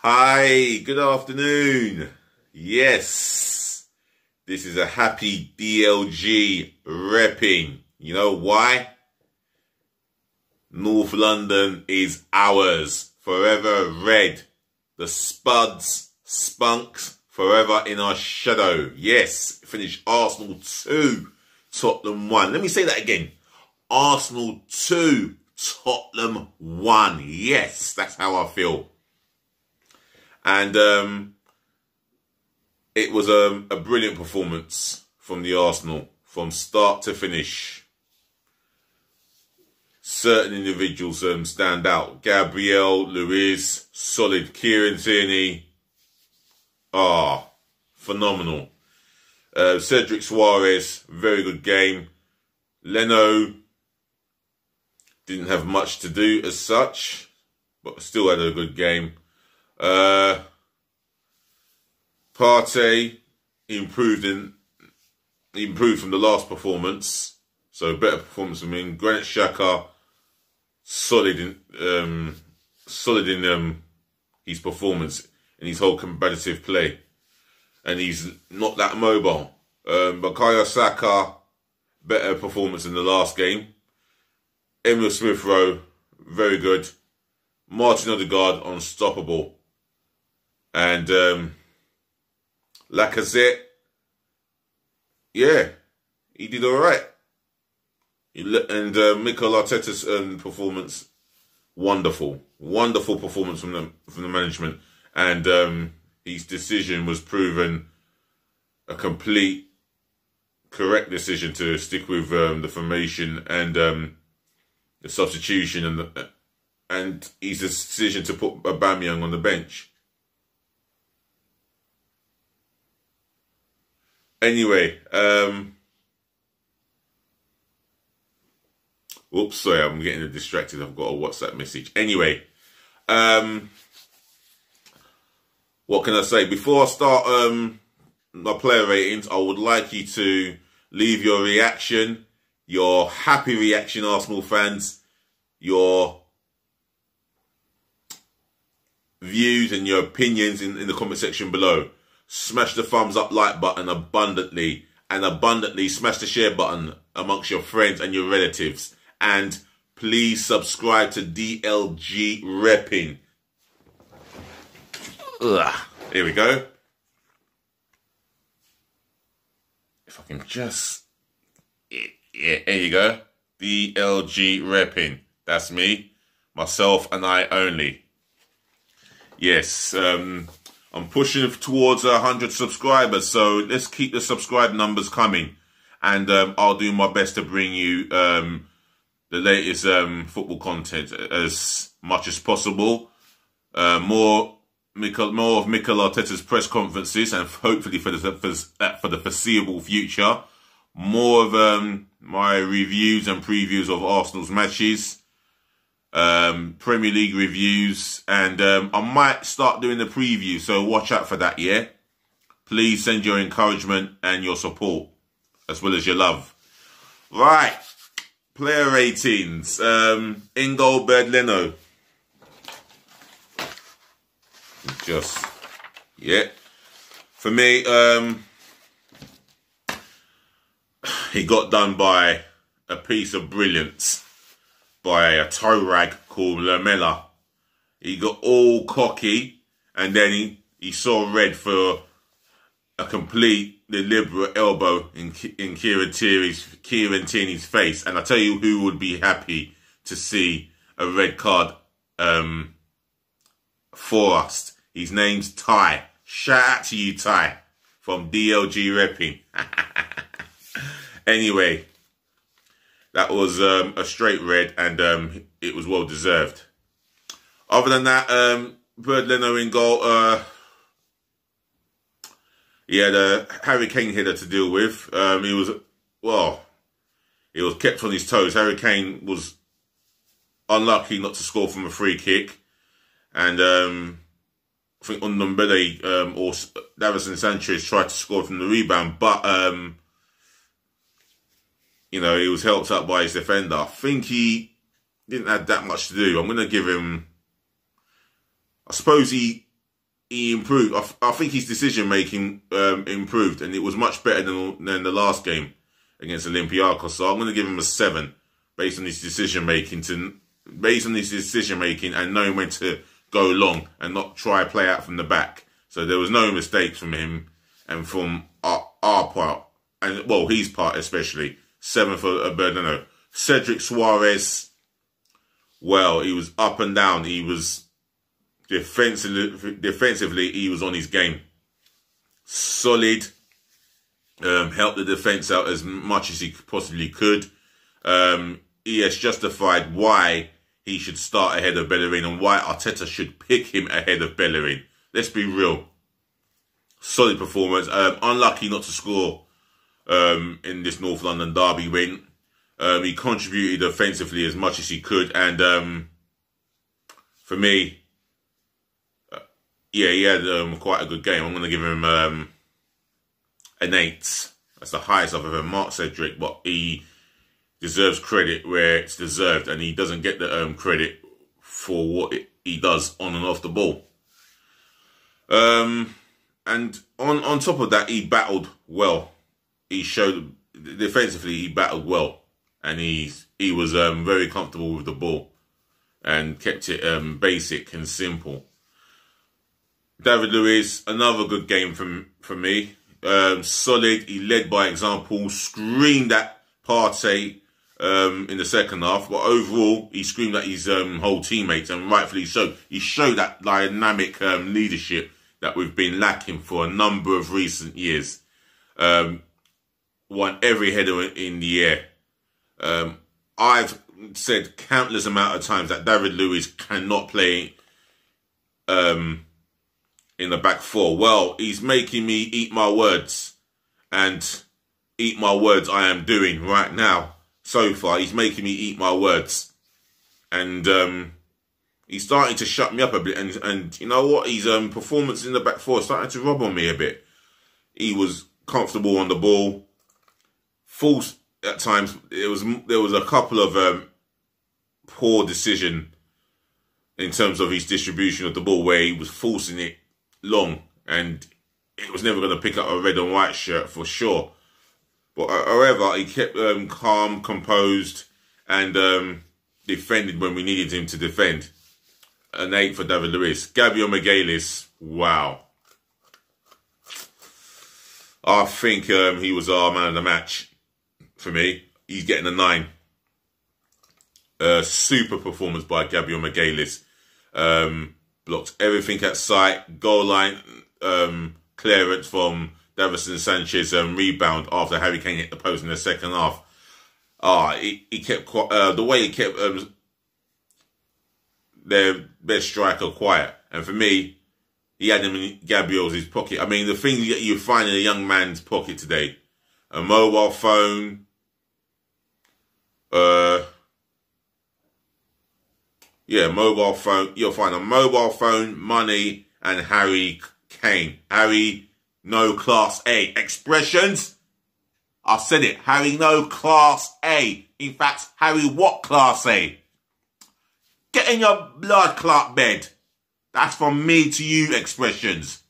Hi, good afternoon. Yes, this is a happy DLG repping. You know why? North London is ours. Forever red. The Spuds, Spunks, forever in our shadow. Yes, finished Arsenal 2, Tottenham 1. Let me say that again. Arsenal 2, Tottenham 1. Yes, that's how I feel. And it was a brilliant performance from the Arsenal, from start to finish. Certain individuals stand out. Gabriel, Luiz, solid. Kieran Tierney, phenomenal. Cedric Suarez, very good game. Leno didn't have much to do as such, but still had a good game. Partey improved from the last performance, so better performance from him. Granit Xhaka solid in his performance and his whole competitive play, and he's not that mobile. Bukayo Saka, better performance in the last game. Emil Smith-Rowe, very good. Martin Odegaard, unstoppable. And Lacazette, yeah, he did all right. And Mikel Arteta's performance, wonderful. Wonderful performance from the management. And his decision was proven a complete correct decision to stick with the formation and the substitution and his decision to put Aubameyang on the bench. Anyway, oops, sorry, I'm getting distracted. I've got a WhatsApp message. Anyway, what can I say? Before I start my player ratings, I would like you to leave your reaction, your happy reaction, Arsenal fans, your views and your opinions in the comment section below. Smash the thumbs up like button abundantly, and abundantly smash the share button amongst your friends and your relatives. And please subscribe to DLG Repping. Here we go. If I can just... Yeah, here you go. DLG Repping. That's me, myself and I only. Yes, I'm pushing towards 100 subscribers, so let's keep the subscribe numbers coming. And I'll do my best to bring you the latest football content as much as possible. More of Mikel Arteta's press conferences, and hopefully for the foreseeable future. More of my reviews and previews of Arsenal's matches. Premier League reviews, and I might start doing the preview, so watch out for that, yeah? Please send your encouragement and your support, as well as your love. Right, player ratings. In goal, Bernd Leno. Just, yeah. For me, he got done by a piece of brilliance. By a toe rag called Lamela. He got all cocky, and then he saw red for a complete deliberate elbow in Kieran Tierney's face. And I tell you who would be happy to see a red card for us. His name's Ty. Shout out to you, Ty, from DLG Repping. Anyway, that was a straight red, and it was well deserved. Other than that, Bernd Leno in goal. He had a Harry Kane header to deal with. He was kept on his toes. Harry Kane was unlucky not to score from a free kick, and I think Ndombele or Davinson Sanchez tried to score from the rebound, but you know, he was helped up by his defender. I think he didn't have that much to do. I'm going to give him... I suppose he he improved. I think his decision making improved, and it was much better than the last game against Olympiacos. So I'm going to give him a 7 based on his decision making and knowing when to go long and not try play out from the back. So there was no mistakes from him and from our part, and well, his part especially. 7 for Bernardo. Cedric Soares, well, he was up and down. He was defensively, he was on his game. Solid. Helped the defence out as much as he possibly could. He has justified why he should start ahead of Bellerin and why Arteta should pick him ahead of Bellerin. Let's be real. Solid performance. Unlucky not to score in this North London derby win. He contributed offensively as much as he could. And for me, yeah, he had quite a good game. I'm going to give him an 8. That's the highest I've ever marked Cedric, but he deserves credit where it's deserved, and he doesn't get the credit for what he does on and off the ball. And on top of that, he battled well. He showed defensively he battled well, and he was very comfortable with the ball and kept it basic and simple. David Luiz, another good game from me. Solid. He led by example. Screamed at Partey in the second half, but overall he screamed at his whole teammates, and rightfully so. He showed that dynamic leadership that we've been lacking for a number of recent years. Won every header in the air. I've said countless amount of times that David Luiz cannot play in the back four. Well, he's making me eat my words, and eat my words I am doing right now. So far, he's making me eat my words, and he's starting to shut me up a bit. And you know what? His performance in the back four is starting to rob on me a bit. He was comfortable on the ball, false at times. There was a couple of poor decision in terms of his distribution of the ball, where he was forcing it long, and it was never going to pick up a red and white shirt for sure. But however, he kept calm, composed, and defended when we needed him to defend. An 8 for David Luiz. Gabriel Magalhaes, wow. I think he was our man of the match for me. He's getting a 9. Super performance by Gabriel Magalhaes. Blocked everything at sight. Goal line clearance from Davinson Sanchez, rebound after Harry Kane hit the post in the second half. He kept the way he kept their best striker quiet, and for me, he had him in Gabriel's pocket. I mean, the thing that you find in a young man's pocket today: a mobile phone, mobile phone. You'll find a mobile phone, money, and Harry Kane. Harry. No class A. Expressions? I said it. Harry, no class A. In fact, Harry, what class A? Get in your blood clot bed. That's from me to you, expressions.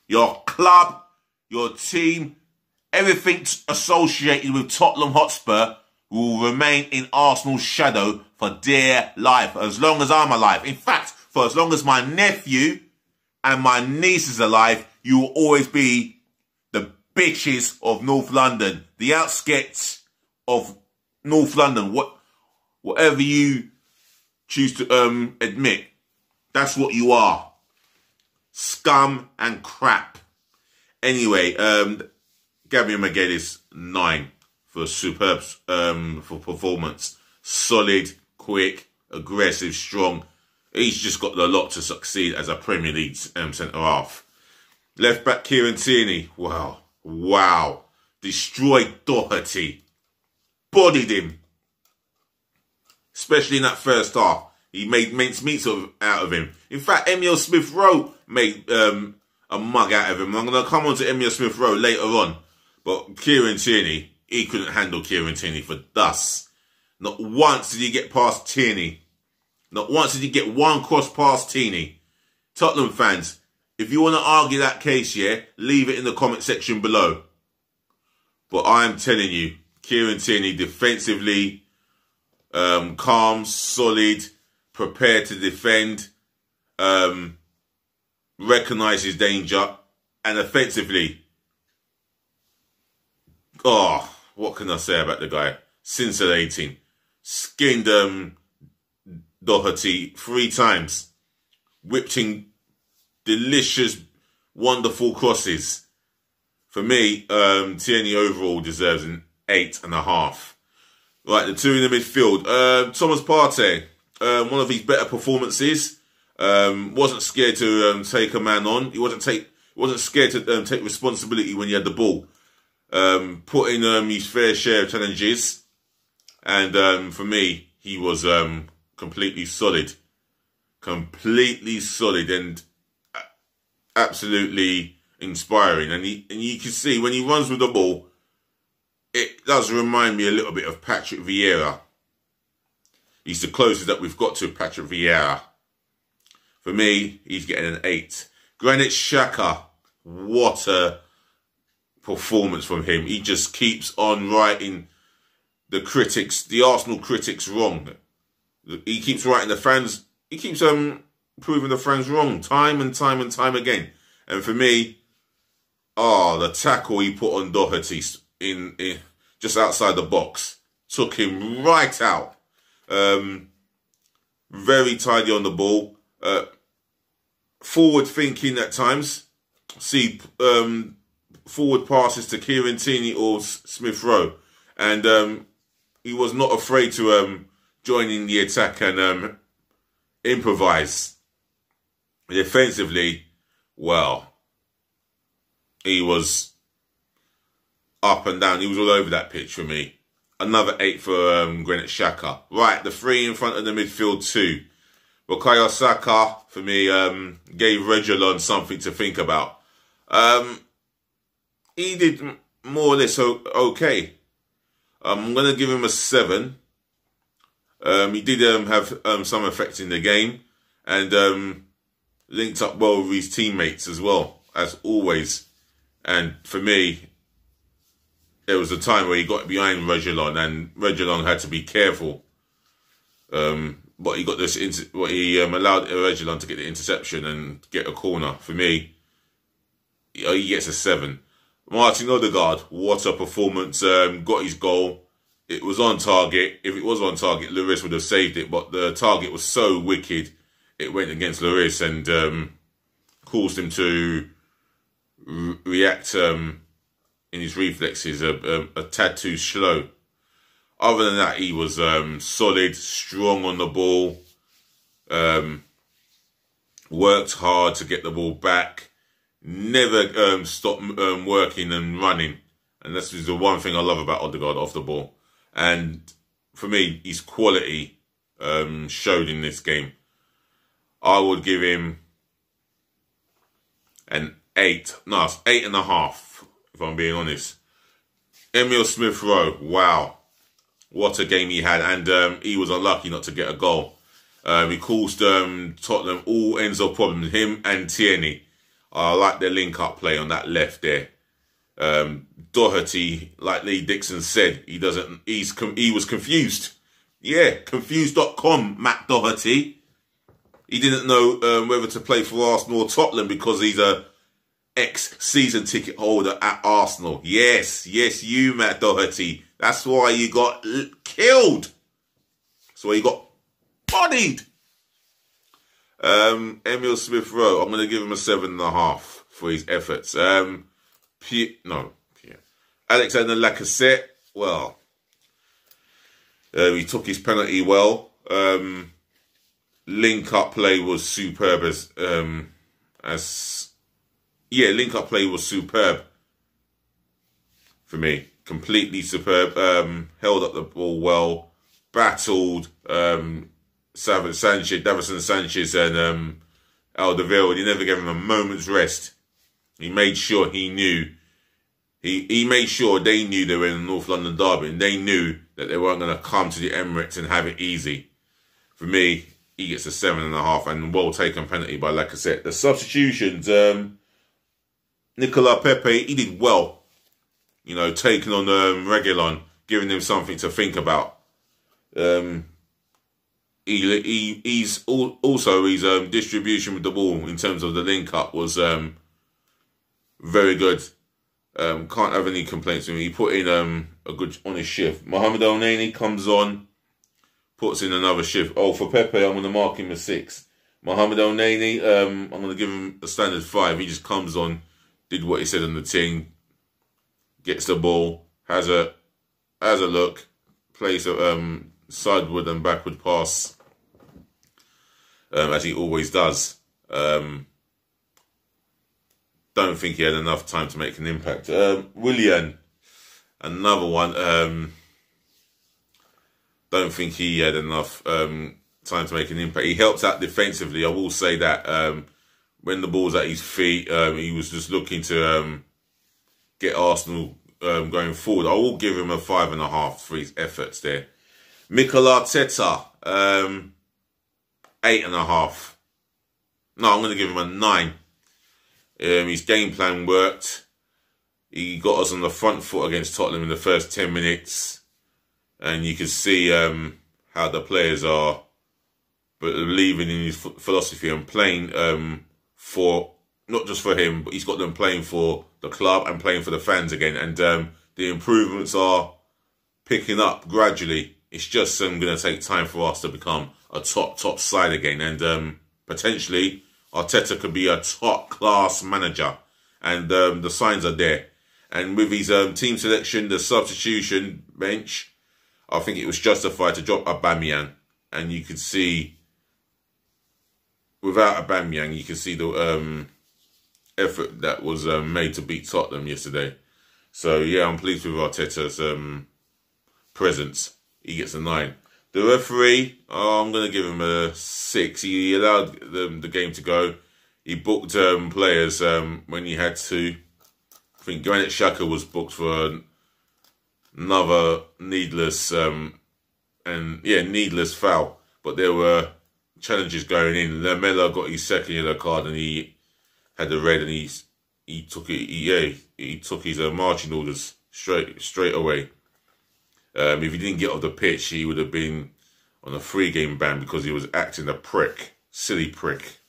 Your club, your team, everything associated with Tottenham Hotspur will remain in Arsenal's shadow for dear life, as long as I'm alive. In fact, for as long as my nephew and my niece is alive, you will always be the bitches of North London, the outskirts of North London. Whatever you choose to admit, that's what you are. Scum and crap. Anyway, Gabriel Magalhaes, 9 for superb for performance. Solid, quick, aggressive, strong. He's just got a lot to succeed as a Premier League centre-half. Left back Kieran Tierney. Wow. Destroyed Doherty. Bodied him. Especially in that first half. He made mincemeat out of him. In fact, Emile Smith-Rowe made a mug out of him. I'm going to come on to Emile Smith-Rowe later on. But Kieran Tierney, he couldn't handle Kieran Tierney for dust. Not once did he get past Tierney. Not once did he get one cross past Tierney. Tottenham fans, If you want to argue that case, yeah, leave it in the comment section below. But I'm telling you, Kieran Tierney defensively, calm, solid, prepared to defend, recognises danger, and offensively, oh, what can I say about the guy? Scintillating. Skinned Doherty 3 times. Whipped in delicious, wonderful crosses. For me, Tierney overall deserves an 8.5. Right, the 2 in the midfield. Thomas Partey, one of his better performances. Wasn't scared to take a man on. He wasn't scared to take responsibility when he had the ball. Put in his fair share of challenges. And for me, he was completely solid. Completely solid and absolutely inspiring. And you can see when he runs with the ball, it does remind me a little bit of Patrick Vieira. He's the closest that we've got to Patrick Vieira. For me, he's getting an 8. Granit Xhaka, what a performance from him. He just keeps on writing the critics, the Arsenal critics, wrong. He keeps writing the fans, he keeps proving the fans wrong time and time and time again. And for me, the tackle he put on Doherty in just outside the box took him right out. Very tidy on the ball. Forward thinking at times. See forward passes to Kieran Tierney or Smith Rowe. And he was not afraid to join in the attack and improvise. Defensively, well, he was up and down. He was all over that pitch for me. Another 8 for Granit Xhaka. Right, the 3 in front of the midfield 2. Bukayo Saka, for me, gave Reguilon something to think about. He did more or less okay. I'm going to give him a 7. He did have some effect in the game. And linked up well with his teammates as well, as always. And for me, there was a time where he got behind Reguilon, and Reguilon had to be careful. But he got this. He allowed Reguilon to get the interception and get a corner. For me, he gets a 7. Martin Odegaard, what a performance! Got his goal. It was on target. If it was on target, Lloris would have saved it. But the target was so wicked, it went against Lloris and caused him to react in his reflexes a tad too slow. Other than that, he was solid, strong on the ball, worked hard to get the ball back, never stopped working and running. And this is the one thing I love about Odegaard off the ball. And for me, his quality showed in this game. I would give him an 8. No, it's 8.5, if I'm being honest. Emile Smith Rowe, wow. What a game he had. And he was unlucky not to get a goal. He caused Tottenham all ends of problems. Him and Tierney. I like their link-up play on that left there. Doherty, like Lee Dixon said, he was confused. Yeah, confused.com, Matt Doherty. He didn't know whether to play for Arsenal or Tottenham because he's a ex-season ticket holder at Arsenal. Yes, you, Matt Doherty. That's why you got killed. That's why you got bodied. Emile Smith Rowe, I'm going to give him a 7.5 for his efforts. Alexander Lacazette, well, he took his penalty well. Link-up play was superb link-up play was superb for me. Completely superb. Held up the ball well. Battled Davison Sanchez and Alderweireld. He never gave him a moment's rest. He made sure he knew. He made sure they knew they were in the North London derby and they knew that they weren't going to come to the Emirates and have it easy. For me, he gets a 7.5, and well taken penalty by Lacazette. The substitutions, Nicolas Pepe, he did well. You know, taking on Reguilon, giving him something to think about. He's also his distribution with the ball in terms of the link up was very good. Can't have any complaints with him. He put in a good honest shift. Mohamed El-Neni comes on, puts in another shift. Oh, for Pepe, I'm going to mark him a 6. Mohamed El-Neni, I'm going to give him a standard 5. He just comes on, did what he said on the thing, gets the ball, has a look, plays a sideward and backward pass, as he always does. Don't think he had enough time to make an impact. Willian, another one. Don't think he had enough time to make an impact. He helps out defensively. I will say that when the ball's at his feet, he was just looking to get Arsenal going forward. I will give him a 5.5 for his efforts there. Mikel Arteta, 8.5. No, I'm going to give him a 9. His game plan worked. He got us on the front foot against Tottenham in the first 10 minutes. And you can see how the players are believing in his philosophy and playing for, not just for him, but he's got them playing for the club and playing for the fans again. And the improvements are picking up gradually. It's just going to take time for us to become a top side again. And potentially, Arteta could be a top-class manager. And the signs are there. And with his team selection, the substitution bench, I think it was justified to drop Aubameyang. And you could see, without Aubameyang, you can see the effort that was made to beat Tottenham yesterday. So, yeah, I'm pleased with Arteta's presence. He gets a 9. The referee, I'm going to give him a 6. He allowed the game to go. He booked players when he had to. I think Granit Xhaka was booked for another needless needless foul. But there were challenges going in. Lamela got his second yellow card and he had the red, and he took it. He took his marching orders straight away. If he didn't get off the pitch, he would have been on a 3-game ban because he was acting a prick, silly prick.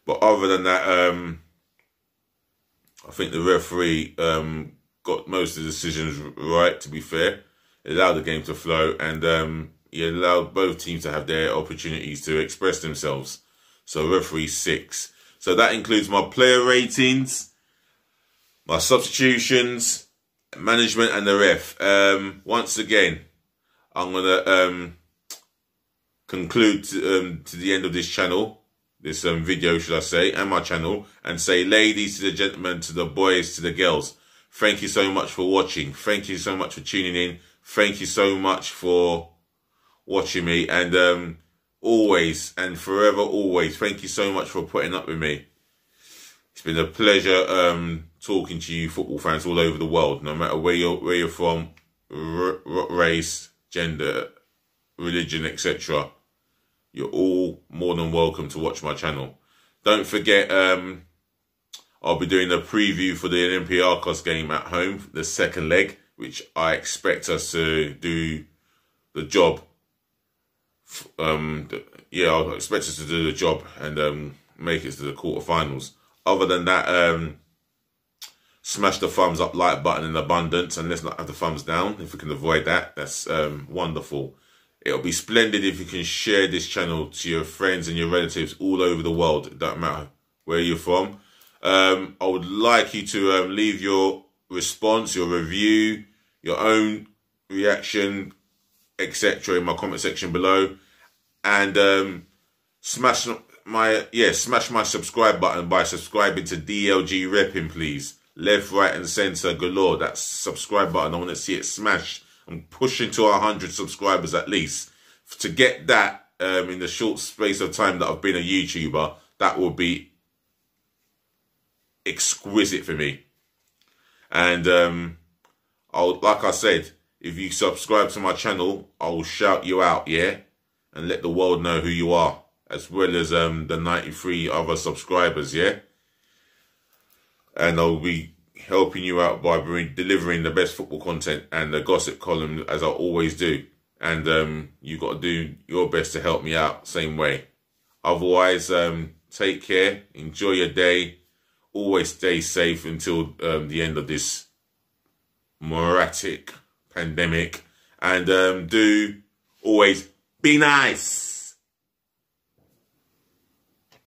But other than that, I think the referee got most of the decisions right, to be fair. He allowed the game to flow, and he allowed both teams to have their opportunities to express themselves. So referee 6. So that includes my player ratings, my substitutions, management and the ref. Once again, I'm going to conclude to the end of this channel, this video, should I say, and my channel, and say, ladies to the gentlemen, to the boys, to the girls, thank you so much for watching. Thank you so much for tuning in. Thank you so much for watching me. And always and forever always, thank you so much for putting up with me. It's been a pleasure talking to you football fans all over the world, no matter where you're from, race, gender, religion, etc. You're all more than welcome to watch my channel. Don't forget, I'll be doing a preview for the Olympiacos game at home, the second leg, which I expect us to do the job. I expect us to do the job and make it to the quarterfinals. Other than that, smash the thumbs up, like button in abundance, and let's not have the thumbs down. If we can avoid that, that's wonderful. It'll be splendid if you can share this channel to your friends and your relatives all over the world. It doesn't matter where you're from. I would like you to leave your response, your review, your own reaction, etc. in my comment section below. And smash my subscribe button by subscribing to DLG Repping, please. Left, right and centre galore. That subscribe button, I want to see it smashed. I'm pushing to 100 subscribers at least. To get that in the short space of time that I've been a YouTuber, that will be exquisite for me. And like I said, if you subscribe to my channel, I will shout you out, yeah? and let the world know who you are, as well as the 93 other subscribers, yeah? And I'll be helping you out by delivering the best football content and the gossip column, as I always do. And you got to do your best to help me out same way. Otherwise, take care, enjoy your day, always stay safe until the end of this moratic pandemic, and do always be nice.